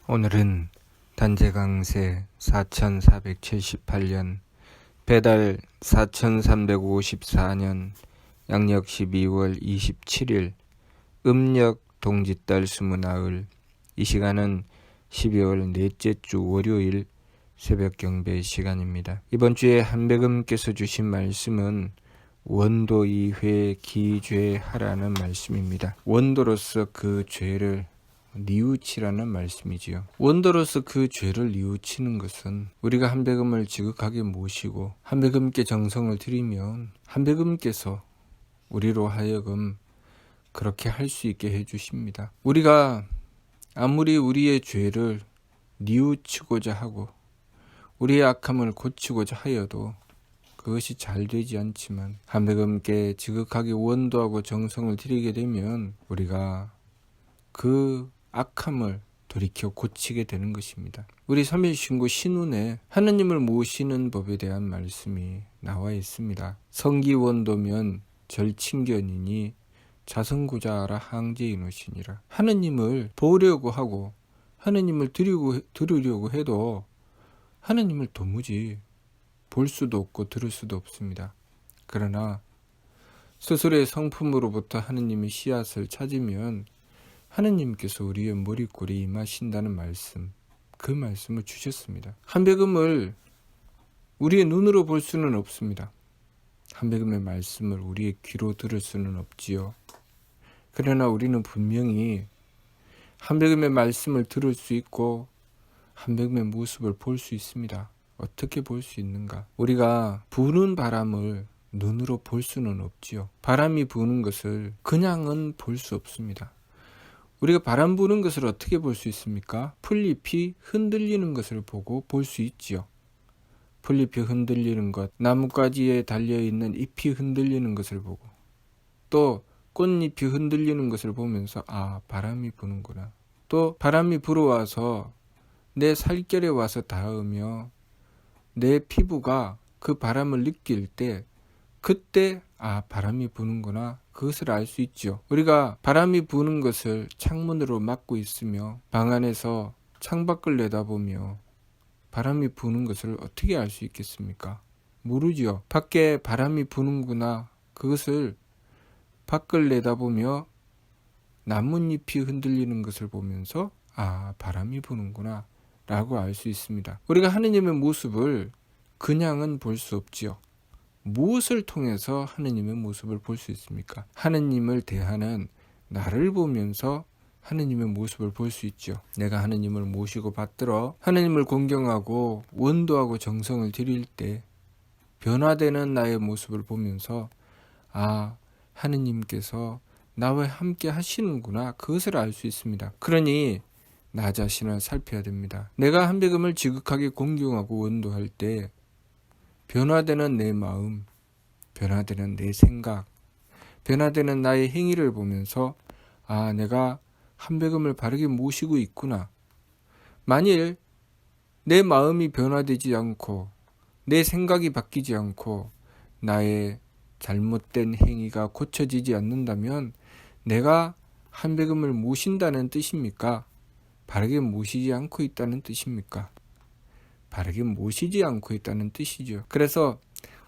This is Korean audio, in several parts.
오늘은 단재강세 4478년 배달 4354년 양력 12월 27일 음력 동짓달 20나흘. 이 시간은 12월 넷째 주 월요일 새벽 경배 시간입니다. 이번 주에 한백음께서 주신 말씀은 원도 2회 기죄하라는 말씀입니다. 원도로서 그 죄를 뉘우치라는 말씀이지요. 원도로서 그 죄를 뉘우치는 것은 우리가 한백음을 지극하게 모시고 한백음께 정성을 드리면 한백음께서 우리로 하여금 그렇게 할 수 있게 해주십니다. 우리가 아무리 우리의 죄를 뉘우치고자 하고 우리의 악함을 고치고자 하여도 그것이 잘 되지 않지만 한백음께 지극하게 원도하고 정성을 드리게 되면 우리가 그 악함을 돌이켜 고치게 되는 것입니다. 우리 삼일신구 신운에 하느님을 모시는 법에 대한 말씀이 나와 있습니다. 성기원도면 절친견이니 자성구자하라 항제이노시니라. 하느님을 보려고 하고 하느님을 들으려고 해도 하느님을 도무지 볼 수도 없고 들을 수도 없습니다. 그러나 스스로의 성품으로부터 하느님의 씨앗을 찾으면 하느님께서 우리의 머리골에 임하신다는 말씀, 그 말씀을 주셨습니다. 한백음을 우리의 눈으로 볼 수는 없습니다. 한백음의 말씀을 우리의 귀로 들을 수는 없지요. 그러나 우리는 분명히 한백음의 말씀을 들을 수 있고 한백음의 모습을 볼 수 있습니다. 어떻게 볼 수 있는가? 우리가 부는 바람을 눈으로 볼 수는 없지요. 바람이 부는 것을 그냥은 볼 수 없습니다. 우리가 바람 부는 것을 어떻게 볼 수 있습니까? 풀잎이 흔들리는 것을 보고 볼 수 있지요. 풀잎이 흔들리는 것, 나뭇가지에 달려있는 잎이 흔들리는 것을 보고 또 꽃잎이 흔들리는 것을 보면서 바람이 부는구나. 또 바람이 불어와서 내 살결에 와서 닿으며 내 피부가 그 바람을 느낄 때 그때 바람이 부는구나, 그것을 알 수 있죠. 우리가 바람이 부는 것을 창문으로 막고 있으며 방 안에서 창밖을 내다보며 바람이 부는 것을 어떻게 알 수 있겠습니까? 모르지요. 밖에 바람이 부는구나, 그것을 밖을 내다보며 나뭇잎이 흔들리는 것을 보면서 바람이 부는구나 라고 알 수 있습니다. 우리가 하느님의 모습을 그냥은 볼 수 없지요. 무엇을 통해서 하느님의 모습을 볼 수 있습니까? 하느님을 대하는 나를 보면서 하느님의 모습을 볼 수 있죠. 내가 하느님을 모시고 받들어 하느님을 공경하고 원도하고 정성을 드릴 때 변화되는 나의 모습을 보면서 하느님께서 나와 함께 하시는구나, 그것을 알 수 있습니다. 그러니 나 자신을 살펴야 됩니다. 내가 한백음을 지극하게 공경하고 원도할 때 변화되는 내 마음, 변화되는 내 생각, 변화되는 나의 행위를 보면서 내가 한백음을 바르게 모시고 있구나. 만일 내 마음이 변화되지 않고 내 생각이 바뀌지 않고 나의 잘못된 행위가 고쳐지지 않는다면 내가 한백음을 모신다는 뜻입니까? 바르게 모시지 않고 있다는 뜻입니까? 바르게 모시지 않고 있다는 뜻이죠. 그래서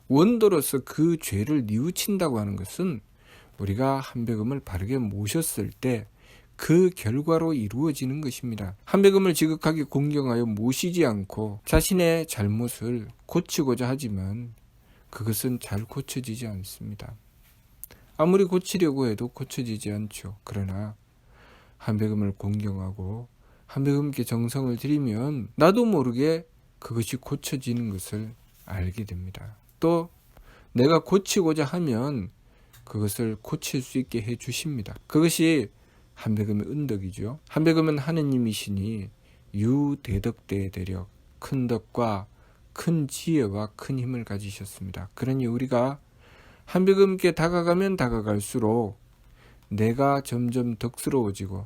원도로서 그 죄를 뉘우친다고 하는 것은 우리가 한백음을 바르게 모셨을 때 그 결과로 이루어지는 것입니다. 한백음을 지극하게 공경하여 모시지 않고 자신의 잘못을 고치고자 하지만 그것은 잘 고쳐지지 않습니다. 아무리 고치려고 해도 고쳐지지 않죠. 그러나 한백음을 공경하고 한백음께 정성을 들이면 나도 모르게 그것이 고쳐지는 것을 알게 됩니다. 또 내가 고치고자 하면 그것을 고칠 수 있게 해 주십니다. 그것이 한백음의 은덕이죠. 한백음은 하느님이시니 유대덕대의 대력, 큰 덕과 큰 지혜와 큰 힘을 가지셨습니다. 그러니 우리가 한백음께 다가가면 다가갈수록 내가 점점 덕스러워지고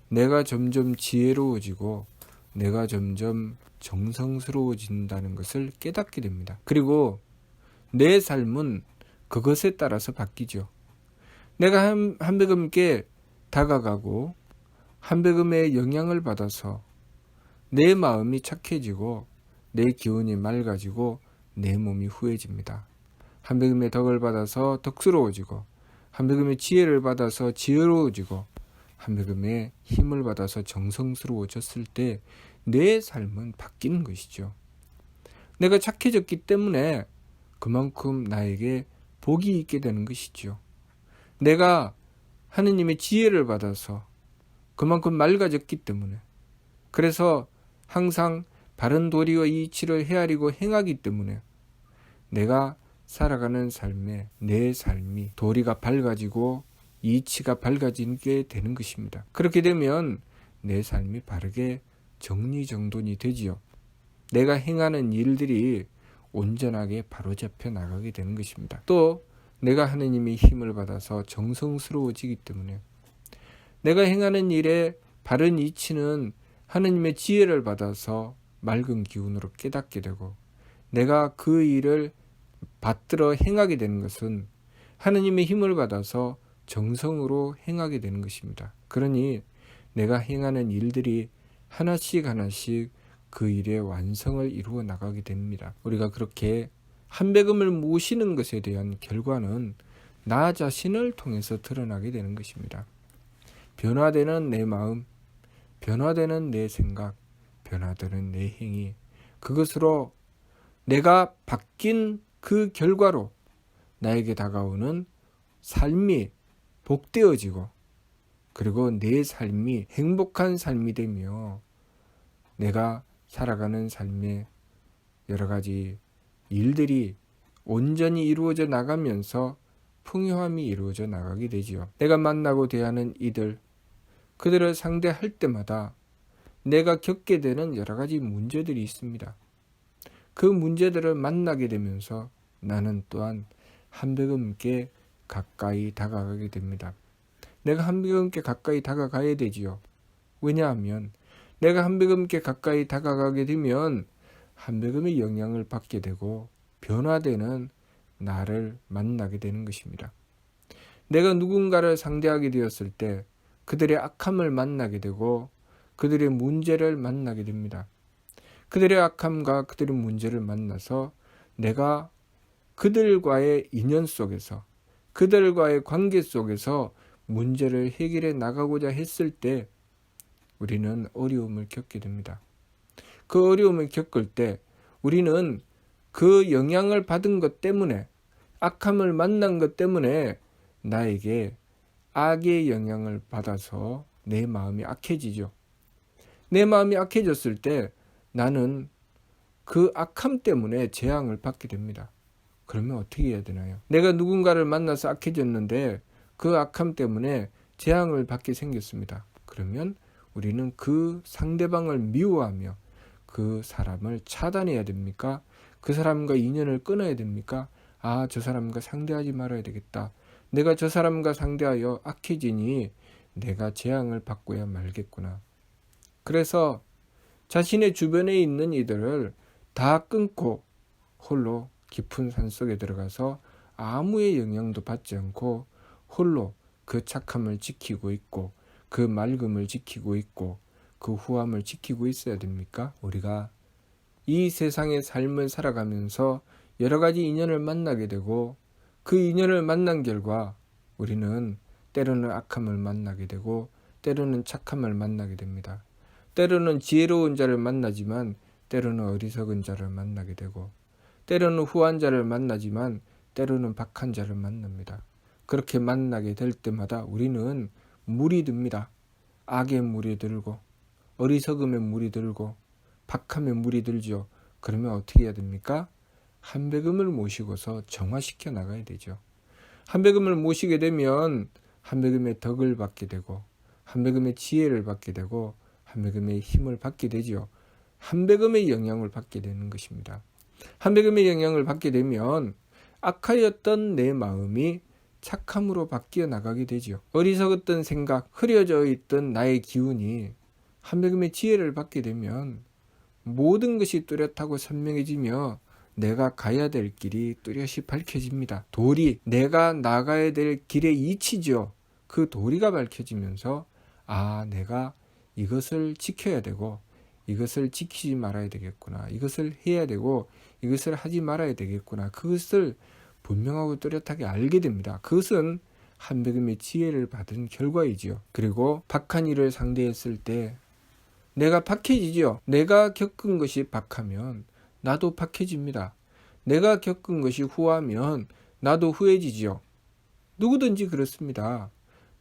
내가 점점 지혜로워지고 내가 점점 정성스러워진다는 것을 깨닫게 됩니다. 그리고 내 삶은 그것에 따라서 바뀌죠. 내가 한백음께 다가가고 한백음의 영향을 받아서 내 마음이 착해지고 내 기운이 맑아지고 내 몸이 후해집니다. 한백음의 덕을 받아서 덕스러워지고 한백음의 지혜를 받아서 지혜로워지고 한백음의 힘을 받아서 정성스러워졌을 때 내 삶은 바뀌는 것이죠. 내가 착해졌기 때문에 그만큼 나에게 복이 있게 되는 것이죠. 내가 하느님의 지혜를 받아서 그만큼 맑아졌기 때문에, 그래서 항상 바른 도리와 이치를 헤아리고 행하기 때문에 내가 살아가는 삶에 내 삶이 도리가 밝아지고 이치가 밝아지게 되는 것입니다. 그렇게 되면 내 삶이 바르게 정리정돈이 되지요. 내가 행하는 일들이 온전하게 바로잡혀 나가게 되는 것입니다. 또 내가 하느님의 힘을 받아서 정성스러워지기 때문에 내가 행하는 일에 바른 이치는 하느님의 지혜를 받아서 맑은 기운으로 깨닫게 되고, 내가 그 일을 받들어 행하게 되는 것은 하느님의 힘을 받아서 정성으로 행하게 되는 것입니다. 그러니 내가 행하는 일들이 하나씩 하나씩 그 일의 완성을 이루어 나가게 됩니다. 우리가 그렇게 한백음을 모시는 것에 대한 결과는 나 자신을 통해서 드러나게 되는 것입니다. 변화되는 내 마음, 변화되는 내 생각, 변화되는 내 행위, 그것으로 내가 바뀐 그 결과로 나에게 다가오는 삶이 복되어지고, 그리고 내 삶이 행복한 삶이 되며 내가 살아가는 삶에 여러 가지 일들이 온전히 이루어져 나가면서 풍요함이 이루어져 나가게 되지요. 내가 만나고 대하는 이들, 그들을 상대할 때마다 내가 겪게 되는 여러 가지 문제들이 있습니다. 그 문제들을 만나게 되면서 나는 또한 한백음께 가까이 다가가게 됩니다. 내가 한백음께 가까이 다가가야 되지요. 왜냐하면 내가 한백음께 가까이 다가가게 되면 한백음의 영향을 받게 되고 변화되는 나를 만나게 되는 것입니다. 내가 누군가를 상대하게 되었을 때 그들의 악함을 만나게 되고 그들의 문제를 만나게 됩니다. 그들의 악함과 그들의 문제를 만나서 내가 그들과의 인연 속에서, 그들과의 관계 속에서 문제를 해결해 나가고자 했을 때 우리는 어려움을 겪게 됩니다. 그 어려움을 겪을 때 우리는 그 영향을 받은 것 때문에, 악함을 만난 것 때문에 나에게 악의 영향을 받아서 내 마음이 악해지죠. 내 마음이 악해졌을 때 나는 그 악함 때문에 재앙을 받게 됩니다. 그러면 어떻게 해야 되나요? 내가 누군가를 만나서 악해졌는데 그 악함 때문에 재앙을 받게 생겼습니다. 그러면 우리는 그 상대방을 미워하며 그 사람을 차단해야 됩니까? 그 사람과 인연을 끊어야 됩니까? 아, 저 사람과 상대하지 말아야 되겠다. 내가 저 사람과 상대하여 악해지니 내가 재앙을 받고야 말겠구나. 그래서 자신의 주변에 있는 이들을 다 끊고 홀로 깊은 산속에 들어가서 아무의 영향도 받지 않고 홀로 그 착함을 지키고 있고 그 맑음을 지키고 있고 그 후함을 지키고 있어야 됩니까? 우리가 이 세상의 삶을 살아가면서 여러 가지 인연을 만나게 되고 그 인연을 만난 결과 우리는 때로는 악함을 만나게 되고 때로는 착함을 만나게 됩니다. 때로는 지혜로운 자를 만나지만 때로는 어리석은 자를 만나게 되고 때로는 후한 자를 만나지만 때로는 박한 자를 만납니다. 그렇게 만나게 될 때마다 우리는 물이 듭니다. 악의 물이 들고 어리석음의 물이 들고 박함의 물이 들죠. 그러면 어떻게 해야 됩니까? 한백음을 모시고서 정화시켜 나가야 되죠. 한백음을 모시게 되면 한백음의 덕을 받게 되고 한백음의 지혜를 받게 되고 한백음의 힘을 받게 되지요. 한백음의 영향을 받게 되는 것입니다. 한백음의 영향을 받게 되면 악하였던 내 마음이 착함으로 바뀌어 나가게 되지요. 어리석었던 생각, 흐려져 있던 나의 기운이 한백음의 지혜를 받게 되면 모든 것이 뚜렷하고 선명해지며 내가 가야 될 길이 뚜렷이 밝혀집니다. 도리, 내가 나가야 될 길의 이치죠. 그 도리가 밝혀지면서 아, 내가 이것을 지켜야 되고 이것을 지키지 말아야 되겠구나. 이것을 해야 되고 이것을 하지 말아야 되겠구나. 그것을 분명하고 뚜렷하게 알게 됩니다. 그것은 한백음의 지혜를 받은 결과이지요. 그리고 박한 이를 상대했을 때 내가 박해지죠. 내가 겪은 것이 박하면 나도 박해집니다. 내가 겪은 것이 후하면 나도 후해지지요. 누구든지 그렇습니다.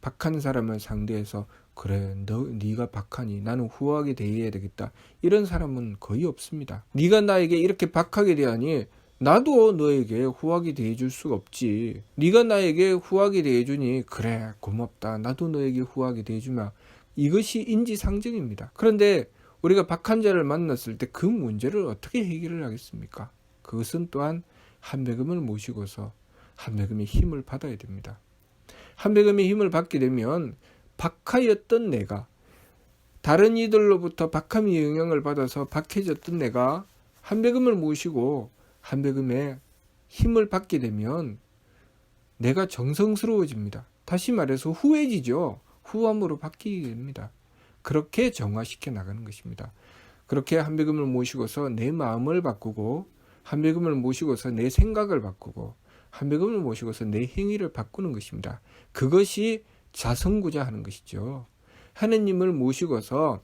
박한 사람을 상대해서 그래 네가 박하니 나는 후하게 대해야 되겠다. 이런 사람은 거의 없습니다. 네가 나에게 이렇게 박하게 대하니 나도 너에게 후하게 대해줄 수가 없지. 네가 나에게 후하게 대해주니 그래 고맙다. 나도 너에게 후하게 대해주마. 이것이 인지상정입니다. 그런데 우리가 박한 자를 만났을 때 그 문제를 어떻게 해결을 하겠습니까? 그것은 또한 한백음을 모시고서 한백음의 힘을 받아야 됩니다. 한백음의 힘을 받게 되면 박하였던 내가, 다른 이들로부터 박함의 영향을 받아서 박해졌던 내가 한백음을 모시고 한백음의 힘을 받게 되면 내가 정성스러워집니다. 다시 말해서 후해지죠. 후함으로 바뀌게 됩니다. 그렇게 정화시켜 나가는 것입니다. 그렇게 한백음을 모시고서 내 마음을 바꾸고 한백음을 모시고서 내 생각을 바꾸고 한백음을 모시고서 내 행위를 바꾸는 것입니다. 그것이 자성구자 하는 것이죠. 하느님을 모시고서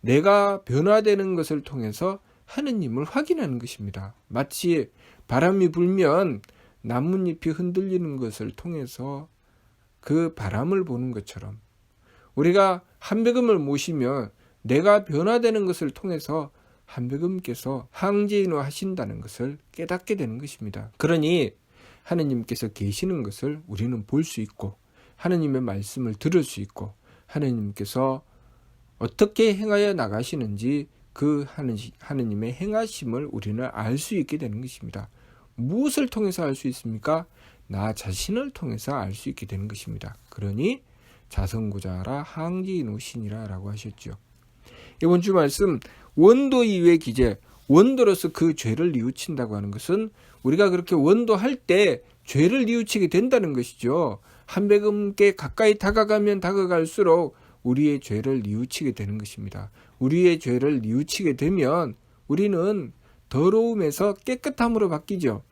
내가 변화되는 것을 통해서 하느님을 확인하는 것입니다. 마치 바람이 불면 나뭇잎이 흔들리는 것을 통해서 그 바람을 보는 것처럼 우리가 한백음을 모시면 내가 변화되는 것을 통해서 한백음께서 항제인화 하신다는 것을 깨닫게 되는 것입니다. 그러니 하느님께서 계시는 것을 우리는 볼 수 있고 하느님의 말씀을 들을 수 있고 하느님께서 어떻게 행하여 나가시는지 그 하느님의 행하심을 우리는 알 수 있게 되는 것입니다. 무엇을 통해서 알 수 있습니까? 나 자신을 통해서 알 수 있게 되는 것입니다. 그러니 자성구자라 항지이노신이라 라고 하셨죠. 이번 주 말씀 원도 이외 기재, 원도로서 그 죄를 뉘우친다고 하는 것은 우리가 그렇게 원도할 때 죄를 뉘우치게 된다는 것이죠. 한백음께 가까이 다가가면 다가갈수록 우리의 죄를 뉘우치게 되는 것입니다. 우리의 죄를 뉘우치게 되면 우리는 더러움에서 깨끗함으로 바뀌죠.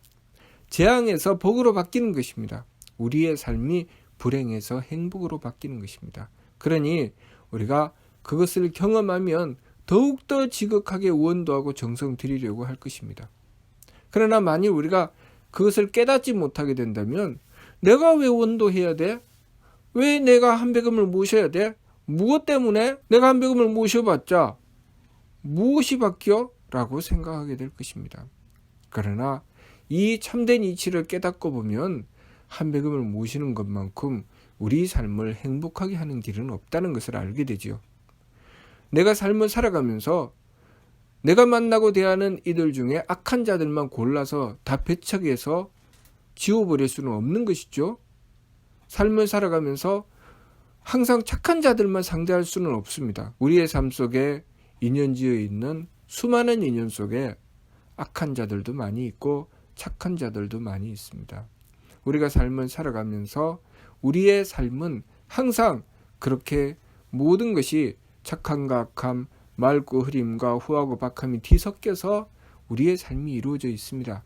재앙에서 복으로 바뀌는 것입니다. 우리의 삶이 불행에서 행복으로 바뀌는 것입니다. 그러니 우리가 그것을 경험하면 더욱더 지극하게 원도하고 정성 들이려고 할 것입니다. 그러나 만일 우리가 그것을 깨닫지 못하게 된다면 내가 왜 원도해야 돼? 왜 내가 한백음을 모셔야 돼? 무엇 때문에 내가 한백음을 모셔봤자 무엇이 바뀌어? 라고 생각하게 될 것입니다. 그러나 이 참된 이치를 깨닫고 보면 한백음을 모시는 것만큼 우리 삶을 행복하게 하는 길은 없다는 것을 알게 되지요. 내가 삶을 살아가면서 내가 만나고 대하는 이들 중에 악한 자들만 골라서 다 배척해서 지워버릴 수는 없는 것이죠. 삶을 살아가면서 항상 착한 자들만 상대할 수는 없습니다. 우리의 삶 속에 인연지어 있는 수많은 인연 속에 악한 자들도 많이 있고 착한 자들도 많이 있습니다. 우리가 삶을 살아가면서 우리의 삶은 항상 그렇게 모든 것이 착함과 악함, 맑고 흐림과 후하고 박함이 뒤섞여서 우리의 삶이 이루어져 있습니다.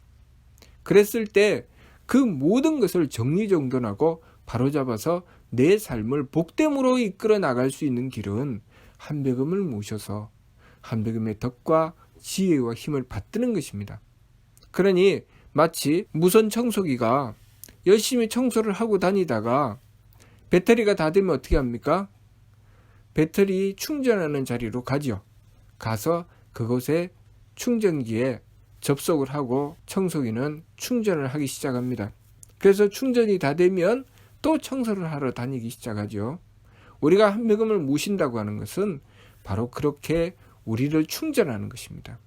그랬을 때 그 모든 것을 정리정돈하고 바로잡아서 내 삶을 복됨으로 이끌어 나갈 수 있는 길은 한백음을 모셔서 한백음의 덕과 지혜와 힘을 받드는 것입니다. 그러니 마치 무선 청소기가 열심히 청소를 하고 다니다가 배터리가 다 되면 어떻게 합니까? 배터리 충전하는 자리로 가죠. 가서 그곳에 충전기에 접속을 하고 청소기는 충전을 하기 시작합니다. 그래서 충전이 다 되면 또 청소를 하러 다니기 시작하죠. 우리가 한백음을 모신다고 하는 것은 바로 그렇게 우리를 충전하는 것입니다.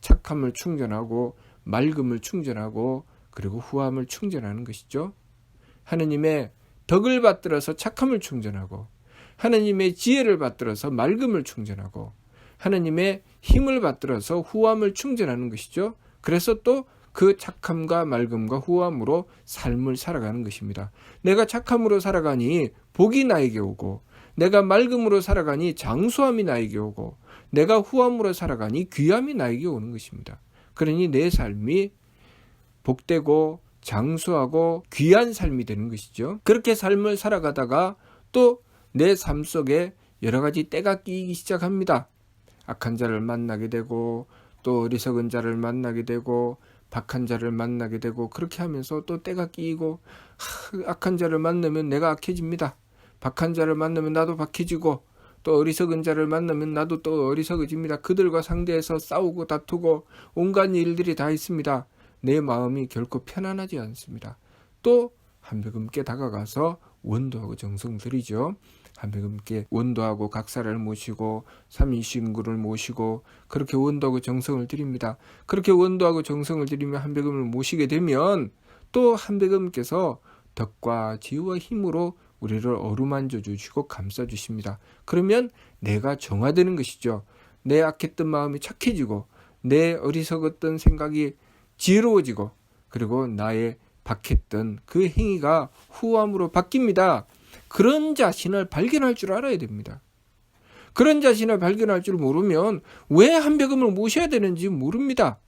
착함을 충전하고 맑음을 충전하고 그리고 후함을 충전하는 것이죠. 하느님의 덕을 받들어서 착함을 충전하고 하느님의 지혜를 받들어서 맑음을 충전하고 하느님의 힘을 받들어서 후함을 충전하는 것이죠. 그래서 또 그 착함과 맑음과 후함으로 삶을 살아가는 것입니다. 내가 착함으로 살아가니 복이 나에게 오고 내가 맑음으로 살아가니 장수함이 나에게 오고 내가 후함으로 살아가니 귀함이 나에게 오는 것입니다. 그러니 내 삶이 복되고 장수하고 귀한 삶이 되는 것이죠. 그렇게 삶을 살아가다가 또 내 삶 속에 여러 가지 때가 끼기 시작합니다. 악한 자를 만나게 되고 또 어리석은 자를 만나게 되고 박한 자를 만나게 되고 그렇게 하면서 또 때가 끼고 악한 자를 만나면 내가 악해집니다. 박한 자를 만나면 나도 박해지고 또 어리석은 자를 만나면 나도 또 어리석어집니다. 그들과 상대해서 싸우고 다투고 온갖 일들이 다 있습니다. 내 마음이 결코 편안하지 않습니다. 또 한백음께 다가가서 원도하고 정성 드리죠. 한백음께 원도하고 각사를 모시고 삼위신구를 모시고 그렇게 원도하고 정성을 드립니다. 그렇게 원도하고 정성을 드리며 한백음을 모시게 되면 또 한백음께서 덕과 지혜와 힘으로 우리를 어루만져 주시고 감싸 주십니다. 그러면 내가 정화되는 것이죠. 내 악했던 마음이 착해지고 내 어리석었던 생각이 지혜로워지고 그리고 나의 박했던 그 행위가 후함으로 바뀝니다. 그런 자신을 발견할 줄 알아야 됩니다. 그런 자신을 발견할 줄 모르면 왜 한백음을 모셔야 되는지 모릅니다.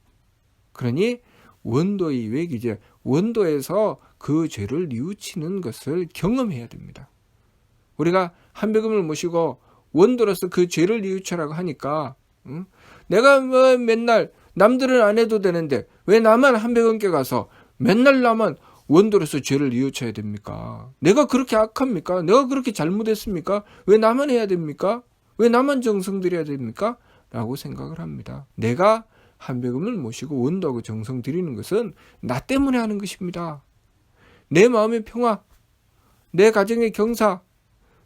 그러니 원도의 외기제, 원도에서 그 죄를 뉘우치는 것을 경험해야 됩니다. 우리가 한백음을 모시고 원도로서 그 죄를 뉘우치라고 하니까 내가 뭐 맨날 남들은 안 해도 되는데 왜 나만 한백음께 가서 맨날 나만 원도로서 죄를 뉘우쳐야 됩니까? 내가 그렇게 악합니까? 내가 그렇게 잘못했습니까? 왜 나만 해야 됩니까? 왜 나만 정성 들여야 됩니까? 라고 생각을 합니다. 내가 한백음을 모시고 원도하고 정성 드리는 것은 나 때문에 하는 것입니다. 내 마음의 평화, 내 가정의 경사,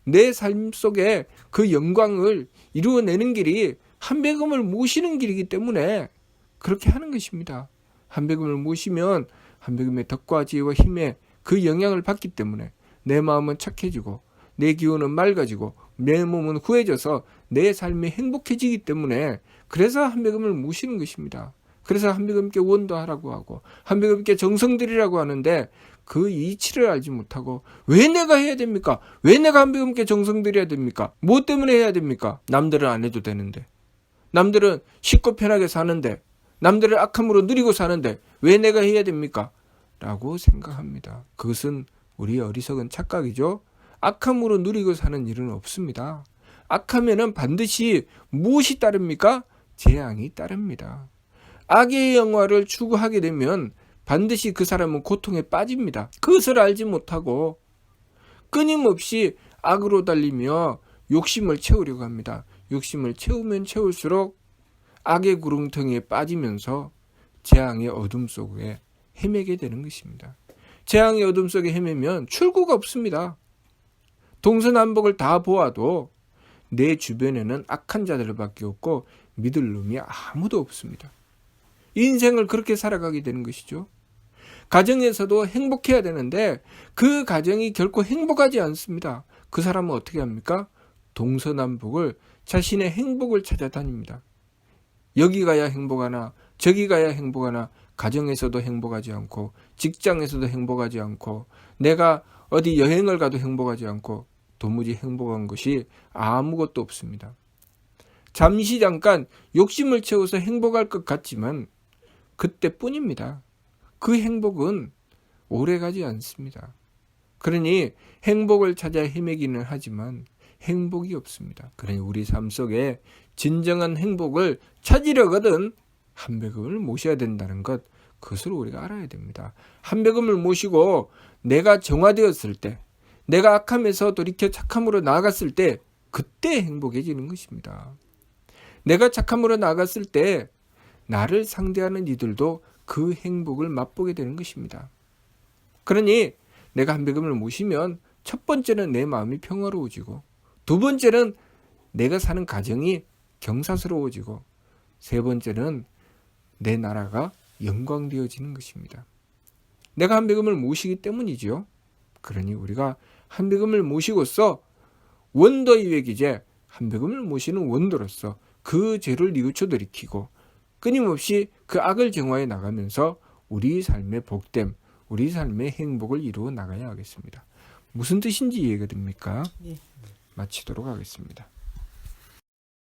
내 삶 속에 그 영광을 이루어내는 길이 한백음을 모시는 길이기 때문에 그렇게 하는 것입니다. 한백음을 모시면 한백음의 덕과 지혜와 힘에 그 영향을 받기 때문에 내 마음은 착해지고 내 기운은 맑아지고 내 몸은 후해져서 내 삶이 행복해지기 때문에 그래서 한백음을 모시는 것입니다. 그래서 한백음께 원도하라고 하고 한백음께 정성드리라고 하는데 그 이치를 알지 못하고 왜 내가 해야 됩니까? 왜 내가 한백음께 정성드려야 됩니까? 뭐 때문에 해야 됩니까? 남들은 안 해도 되는데 남들은 쉽고 편하게 사는데 남들을 악함으로 누리고 사는데 왜 내가 해야 됩니까? 라고 생각합니다. 그것은 우리의 어리석은 착각이죠. 악함으로 누리고 사는 일은 없습니다. 악하면은 반드시 무엇이 따릅니까? 재앙이 따릅니다. 악의 영화를 추구하게 되면 반드시 그 사람은 고통에 빠집니다. 그것을 알지 못하고 끊임없이 악으로 달리며 욕심을 채우려고 합니다. 욕심을 채우면 채울수록 악의 구렁텅이에 빠지면서 재앙의 어둠 속에 헤매게 되는 것입니다. 재앙의 어둠 속에 헤매면 출구가 없습니다. 동서남북을 다 보아도 내 주변에는 악한 자들밖에 없고 믿을 놈이 아무도 없습니다. 인생을 그렇게 살아가게 되는 것이죠. 가정에서도 행복해야 되는데 그 가정이 결코 행복하지 않습니다. 그 사람은 어떻게 합니까? 동서남북을 자신의 행복을 찾아다닙니다. 여기 가야 행복하나 저기 가야 행복하나 가정에서도 행복하지 않고 직장에서도 행복하지 않고 내가 어디 여행을 가도 행복하지 않고 도무지 행복한 것이 아무것도 없습니다. 잠시 잠깐 욕심을 채워서 행복할 것 같지만 그때뿐입니다. 그 행복은 오래가지 않습니다. 그러니 행복을 찾아 헤매기는 하지만 행복이 없습니다. 그러니 우리 삶 속에 진정한 행복을 찾으려거든 한백음을 모셔야 된다는 것, 그것을 우리가 알아야 됩니다. 한백음을 모시고 내가 정화되었을 때, 내가 악함에서 돌이켜 착함으로 나아갔을 때 그때 행복해지는 것입니다. 내가 착함으로 나아갔을 때 나를 상대하는 이들도 그 행복을 맛보게 되는 것입니다. 그러니 내가 한백음을 모시면 첫 번째는 내 마음이 평화로워지고 두 번째는 내가 사는 가정이 경사스러워지고 세 번째는 내 나라가 영광되어지는 것입니다. 내가 한백음을 모시기 때문이죠. 그러니 우리가 한백음을 모시고서 원도의 외기제, 한백음을 모시는 원도로서 그 죄를 뉘우쳐 돌이키고 끊임없이 그 악을 정화해 나가면서 우리 삶의 복됨, 우리 삶의 행복을 이루어 나가야 하겠습니다. 무슨 뜻인지 이해가 됩니까? 네. 마치도록 하겠습니다.